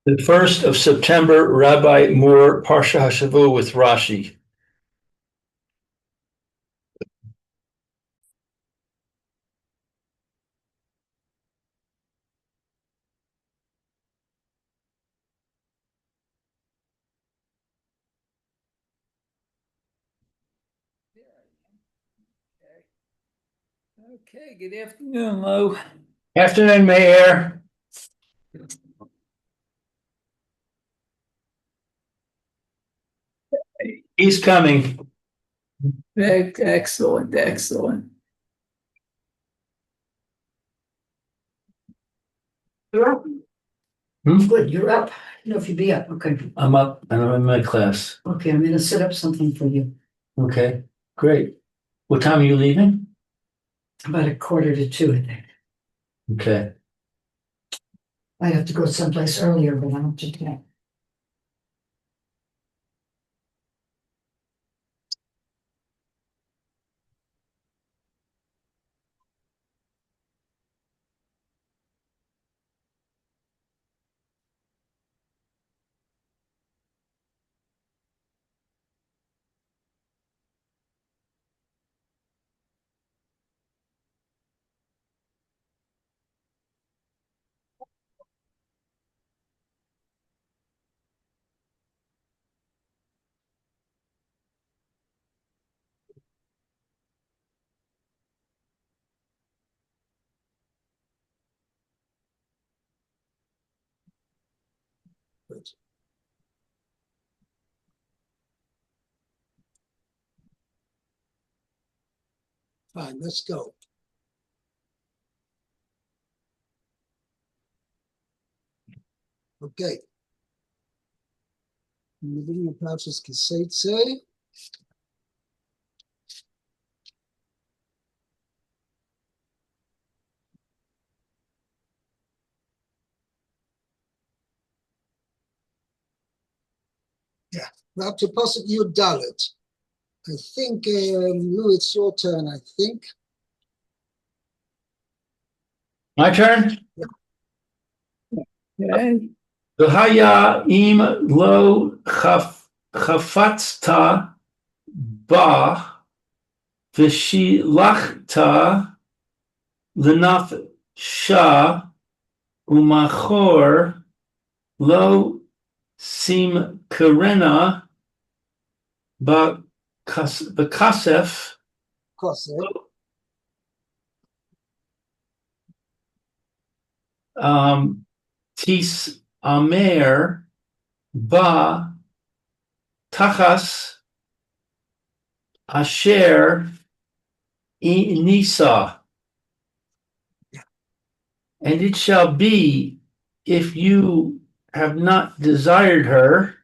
The 1st of September, Rabbi Moore, Parsha Hashavua with Rashi. Okay, good afternoon, Lou. Afternoon, Mayor. He's coming. Excellent. You're up. Hmm? Good, you're up. You know if you'd be up. Okay. I'm up and I'm in my class. Okay, I'm gonna set up something for you. Okay, great. What time are you leaving? About 1:45, I think. Okay. I have to go someplace earlier, but I don't today. Fine, let's go. Okay. In the beginning of Parsha's Ki-Seitzei. Yeah, we're up to Pasuk Yud Dalet. I think, Lou, it's your turn, I think. My turn? Okay. V'haya im lo chafatzta ba v'shilachta l'nafsha umachor lo sim karena b'kasef Kosef. Tis Amer Ba Tachas Asher Nisa. And it shall be, if you have not desired her,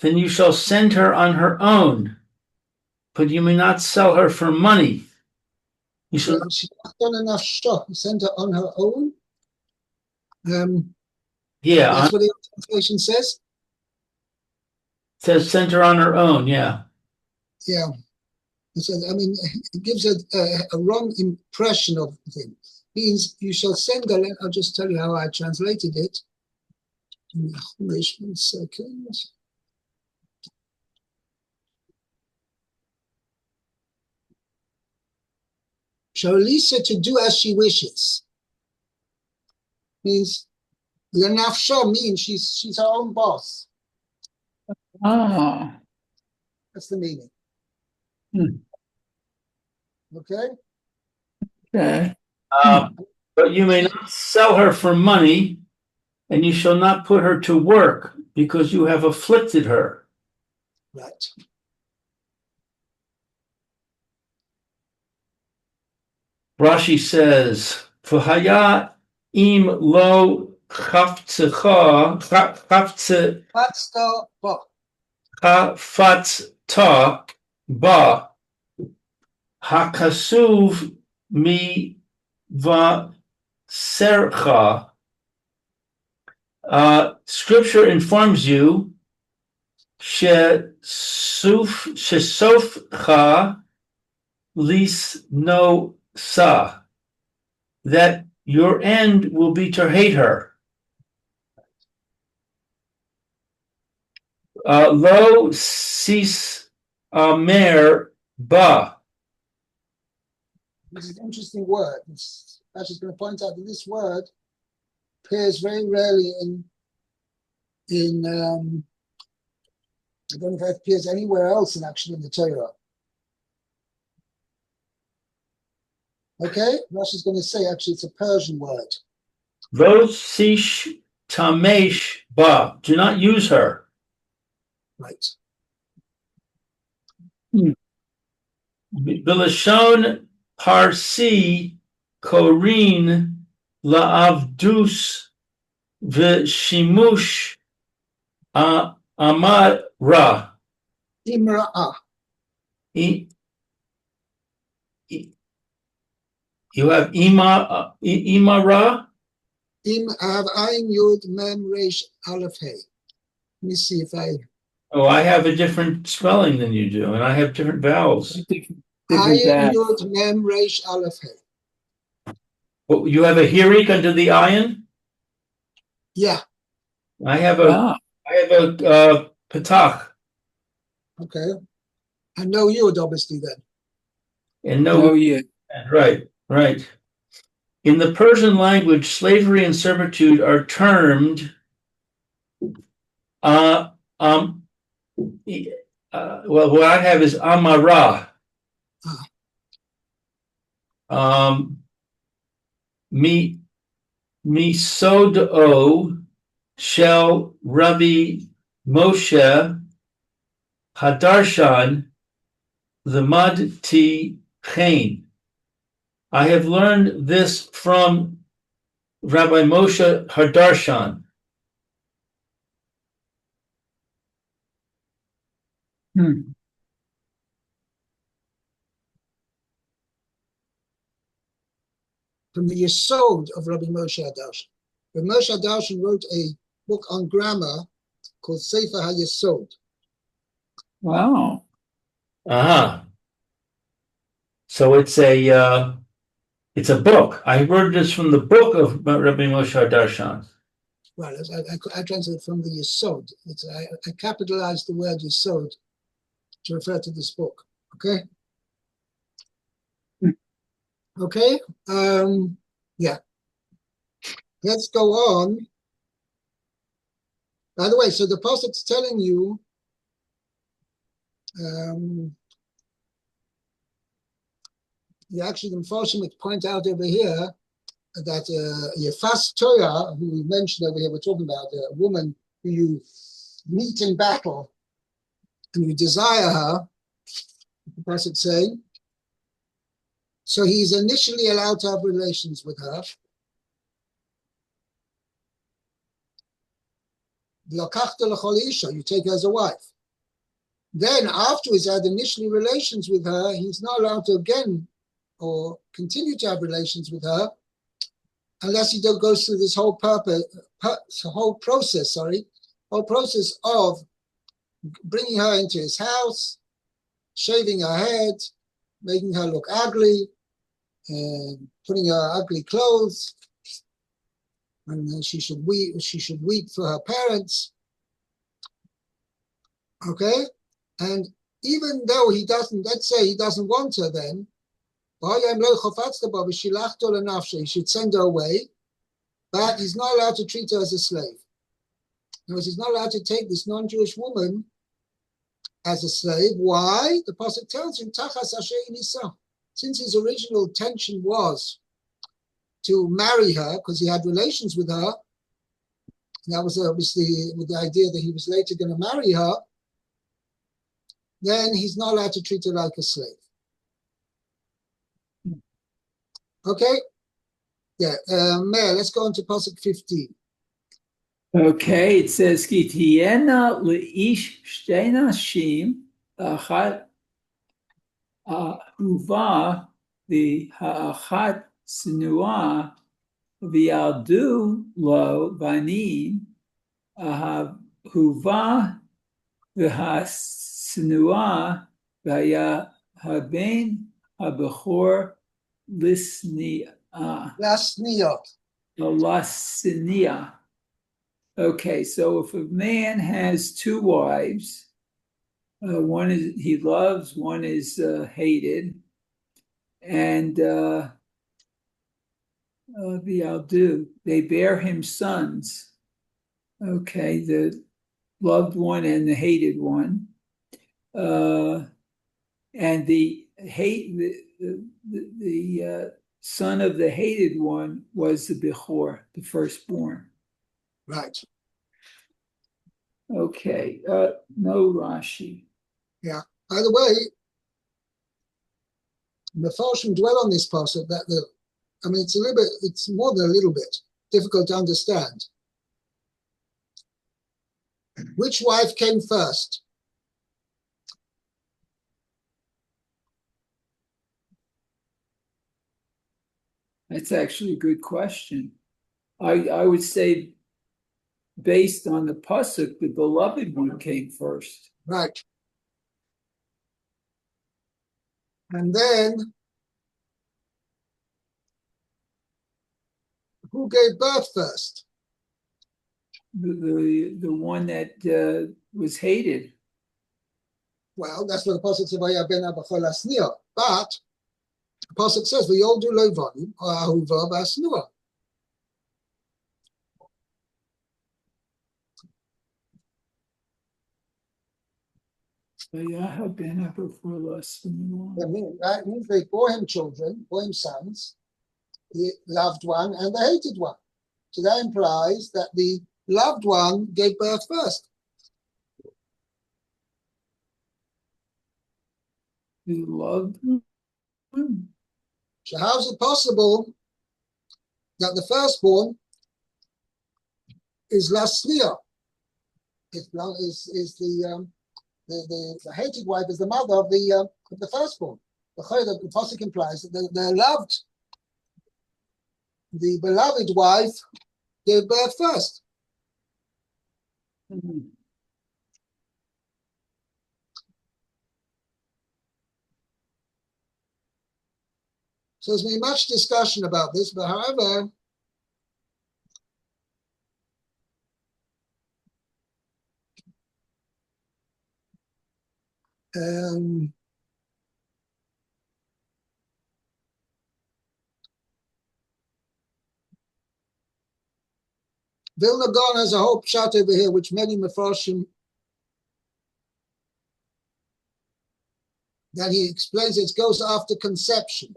then you shall send her on her own, but you may not sell her for money. You shall She's not done enough shot. Sent her on her own. Yeah, That's what the translation says. It says send her on her own, yeah. Yeah. It says, I mean, it gives a wrong impression of things. Means you shall send her. I'll just tell you how I translated it. Wait 1 second. Shall release her to do as she wishes. Means Lenafsha means she's her own boss. Oh. That's the meaning. Okay. Okay. But you may not sell her for money, and you shall not put her to work, because you have afflicted her. Right. Rashi says, "V'haya im lo chafatzta ba hakasuv mi vasercha." Scripture informs you, shesofcha lis no sa, that your end will be to hate her. Lo sis mer ba. This is an interesting word. Rashi is going to point out that this word appears very rarely in I don't know if it appears anywhere else in the Torah. Okay, Rashi is going to say actually it's a Persian word. Lo sis tamesh ba. Do not use her. Right. Bilashon parsi korin laavdus v'shimush amara. Imra'ah. You have imara. I have Ayin Yud Mem Resh Aleph Hey. Let me see if I Oh, I have a different spelling than you do, and I have different vowels. Different Ayin vowels. Yud Mem Resh Aleph Hey. Well, you have a hirik under the ayin. Yeah. I have Ah, a patach, Okay. And no Yud obviously then. and oh no. yeah. Right. In the Persian language, slavery and servitude are termed well, what I have is amara. Mi Misodo shel Rabbi Moshe Hadarshan Lemad Chain. I have learned this from Rabbi Moshe Hadarshan. From the Yesod of Rabbi Moshe Hadarshan. Rabbi Moshe Hadarshan wrote a book on grammar called Sefer HaYesod. Wow. Uh-huh. So it's a book. I heard this from the book of Rabbi Moshe Hadarshan. Well, I translated from the Yesod. I capitalized the word Yesod to refer to this book. Okay? Okay? Yeah. Let's go on. By the way, so the Prophet's telling you actually the Mepharshim point out over here that Yefas Torah, who we mentioned over here, we're talking about a woman who you meet in battle and you desire her, the Prophet's saying. So he's initially allowed to have relations with her. You take her as a wife. Then after he's had initially relations with her, he's not allowed to again or continue to have relations with her unless he goes through this whole process of bringing her into his house, shaving her head, making her look ugly, and putting her ugly clothes, and she should weep for her parents. Okay, and even though he doesn't, let's say he doesn't want her, then he should send her away, but he's not allowed to treat her as a slave. In other words, he's not allowed to take this non-Jewish woman as a slave. Why? The Pasuk tells him, since his original intention was to marry her, because he had relations with her, and that was obviously with the idea that he was later going to marry her, then he's not allowed to treat her like a slave. Okay? Yeah, Mayor, let's go on to Pasuk 15. Okay, it says, Ki tiyena leish shtei nashim, achat uva v'ha'achat snua v'yaldu lo banim, ahavuva v'hasnua v'yahaben habechor lisnia. Last New York. Lasnia. Okay, so if a man has two wives, one is he loves, one is hated, and they bear him sons. Okay, the loved one and the hated one, and the son of the hated one was the Bechor, the firstborn. Right. Okay, no Rashi. Yeah. By the way, the Mefarshim dwell on this Parsha that it's more than a little bit difficult to understand. Which wife came first? That's actually a good question. I would say, based on the pasuk, the beloved one came first. Right. And then, who gave birth first? The one that was hated. Well, that's what the Pasuk says, ben abachol asnir. But the Pasuk says, v'yoldu lo vanim, or ahuva v'asnua. That means they bore him children, bore him sons, the loved one and the hated one. So that implies that the loved one gave birth first. The loved one. So how is it possible that the firstborn is lasnir? Is the hated wife is the mother of the firstborn. The pasuk implies that the loved, the beloved wife gave birth first. Mm-hmm. So there's been much discussion about this, but however, Vilna Gaon has a whole pshat over here, which many Mefarshim, that he explains it goes after conception.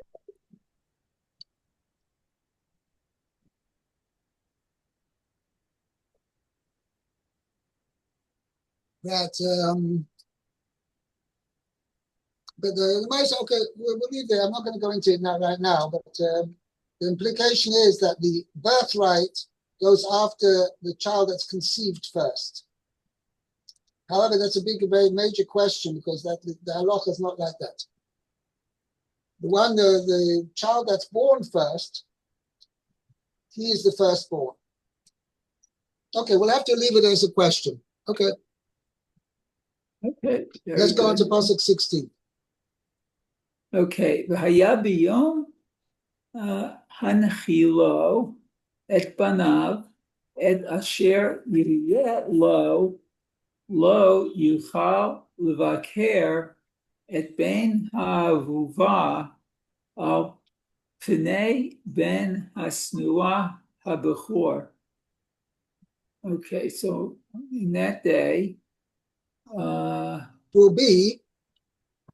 That, but the mice, okay, we'll leave there. I'm not going to go into it right now, but the implication is that the birthright goes after the child that's conceived first. However, that's a very major question because the halacha is not like that. The child that's born first, he is the firstborn. Okay, we'll have to leave it as a question. Okay. Okay. Let's go on to Pasuk 16. Okay. V'haya biyom hanchilo et banav et asher yiriyeh lo yuchal levaker et ben ha'avuva al pnei ben hasnua habechor. Okay, so in that day, will be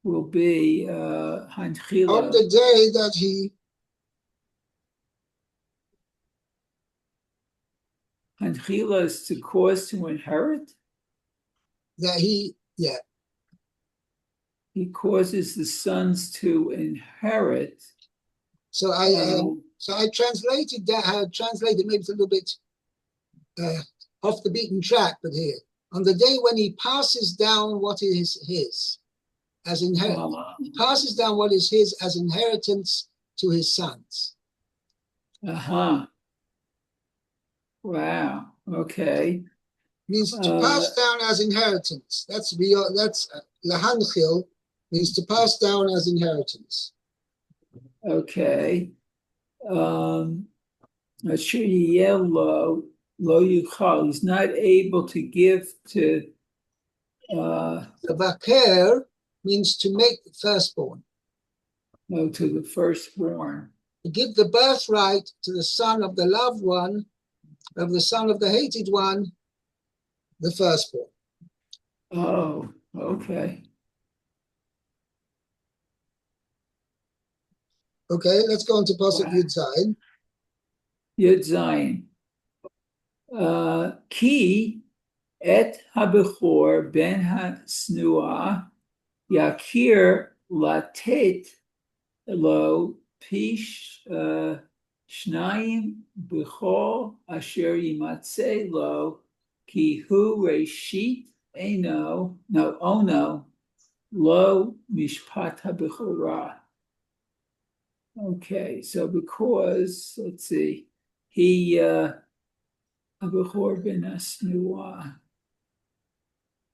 Hanchila. On the day that he Hanchila is to cause to inherit. He causes the sons to inherit. So I translated that. I translated maybe it's a little bit off the beaten track, but here on the day when he passes down what is his as inheritance, he passes down what is his as inheritance to his sons. Wow. Okay. Means to pass down as inheritance. That's lahanchil, means to pass down as inheritance. Okay. Yellow Lo yuchal. He's not able to give to. Vaker means to make the firstborn. No, to the firstborn. To give the birthright to the son of the loved one, of the son of the hated one, the firstborn. Oh, okay. Okay, let's go on to Pasuk Wow. Yud Zayin. Yud Zayin. Ki et habechor ben hasnua yakir latet lo pish shnayim b'chol asher yimatzei lo ki hu reshit eno no ono lo mishpat habechorah. Okay, so because let's see, he Abechor ben Asnua,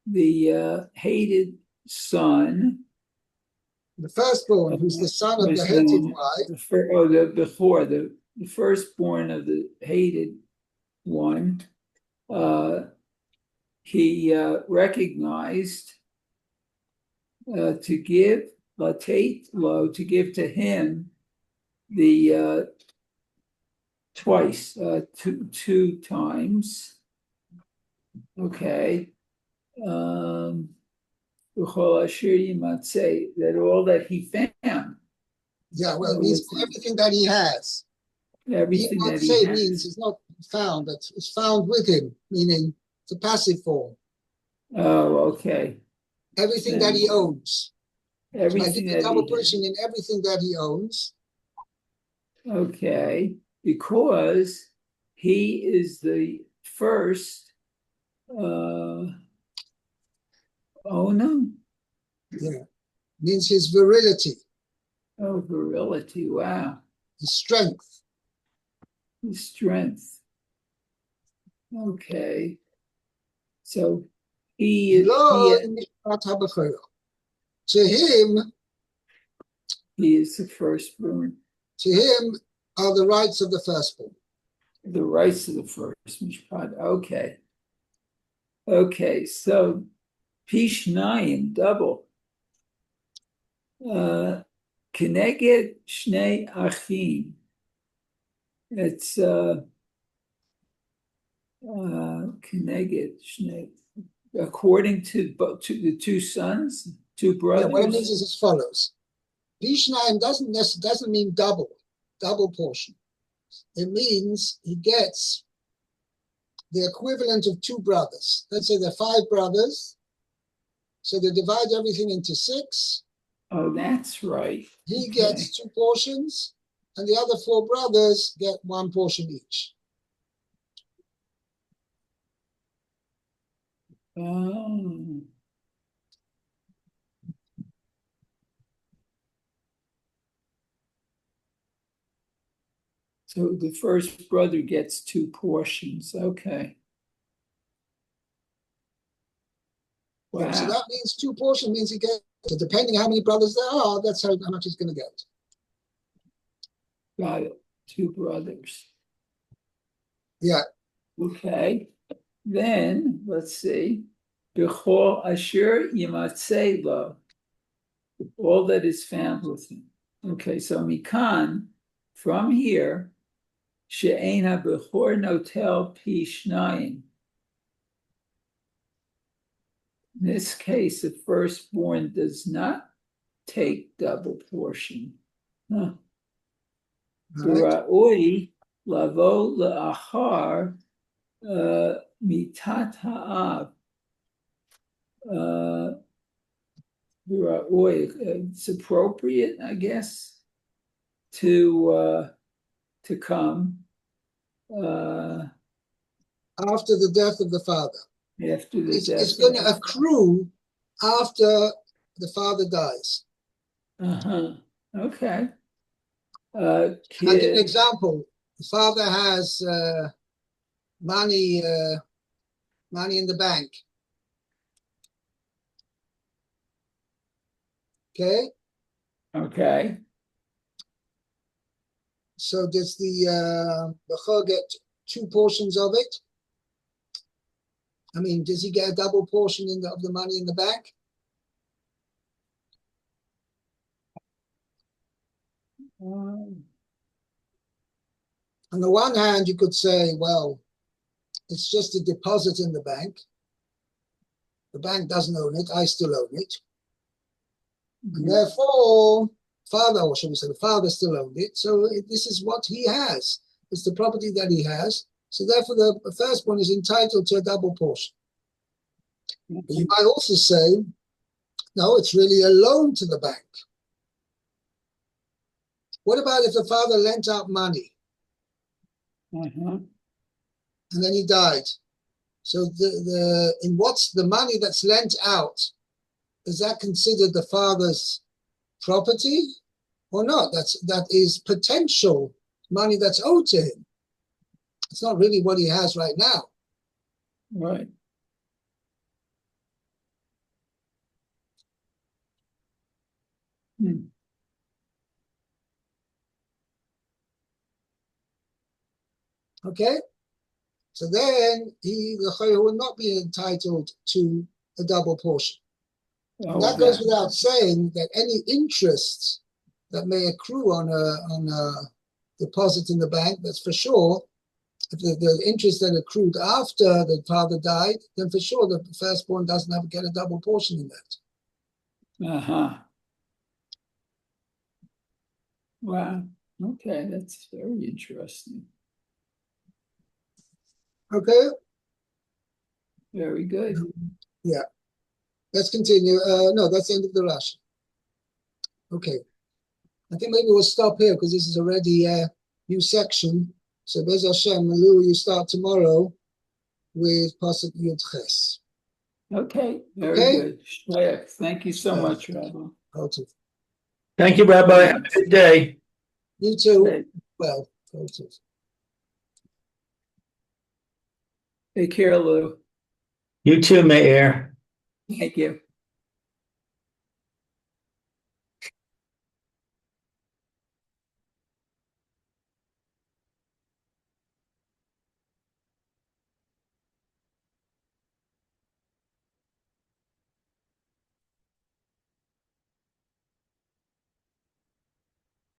the hated son, The firstborn, who's the son of the hated wife, the firstborn of the hated one, he recognized to give latate lo, to give to him the twice, two times. Okay. That all that he found. yeah, well, it means everything that he has. Everything that he say has. means it's not found, but it's found with him, meaning it's a passive form. Oh, okay. Everything that he owns. Everything that double he pushing in everything that he owns. Okay, because he is the first owner. Yeah, means his virility. Oh, virility! Wow, His strength. his strength. Okay, so he is. To him, he is the firstborn. To him are the rights of the firstborn. The rights of the first mishpat. Okay. Okay, so Pishnayim, double. Keneged Shnei Achim. It's Keneged Shnei. According to the two sons, two brothers. Yeah, what it means is as follows. Pishnayim doesn't mean double portion. It means he gets the equivalent of two brothers. Let's say there are 5 brothers. So they divide everything into 6. Oh, that's right. He gets 2 portions, and the other 4 brothers get 1 portion each. Oh. So the first brother gets 2 portions. Okay. Wow. Yeah, so that means 2 portions means he gets, depending how many brothers there are, that's how much he's going to get. Got it. 2 brothers. Yeah. Okay. Then let's see. B'chol asher yimatzei lo. All that is found with him. Okay, so mikan, from here, she'ein ha-bechor notel pi shnayim. In this case, the firstborn does not take double portion. Ra'oi lavo la'achar mitat ha'av. It's appropriate, I guess, to come after the death of the father. After the death, it's going to accrue after the father dies. Okay. I'll give an example. The father has money in the bank. Okay. Okay. So does the Bechor get 2 portions of it? I mean, does he get a double portion of the money in the bank? Um, On the one hand, you could say, well, it's just a deposit in the bank. The bank doesn't own it. I still own it. And therefore, father, or should we say the father still owned it. So this is what he has. It's the property that he has. So therefore, the firstborn is entitled to a double portion. But you might also say, no, it's really a loan to the bank. What about if the father lent out money and then he died? So in what's the money that's lent out, is that considered the father's property or not? That is potential money that's owed to him. It's not really what he has right now. Right. Okay? So then the chayyur will not be entitled to a double portion. And that goes without saying that any interest that may accrue on a deposit in the bank, that's for sure. If the interest that accrued after the father died, then for sure the firstborn doesn't have to get a double portion in that. Wow. Okay, that's very interesting. Okay? Very good. Yeah. Let's continue. No, that's the end of the Rashi. Okay. I think maybe we'll stop here because this is already a new section. So Bez Hashem, Lou, you start tomorrow with Pasuk Yud Ches. Okay, very good. Shayach, thank you so much, Rabbi. Thank you, Rabbi. Have a good day. You too. Okay. Well, Take care, Lou. You too, Meir. Thank you.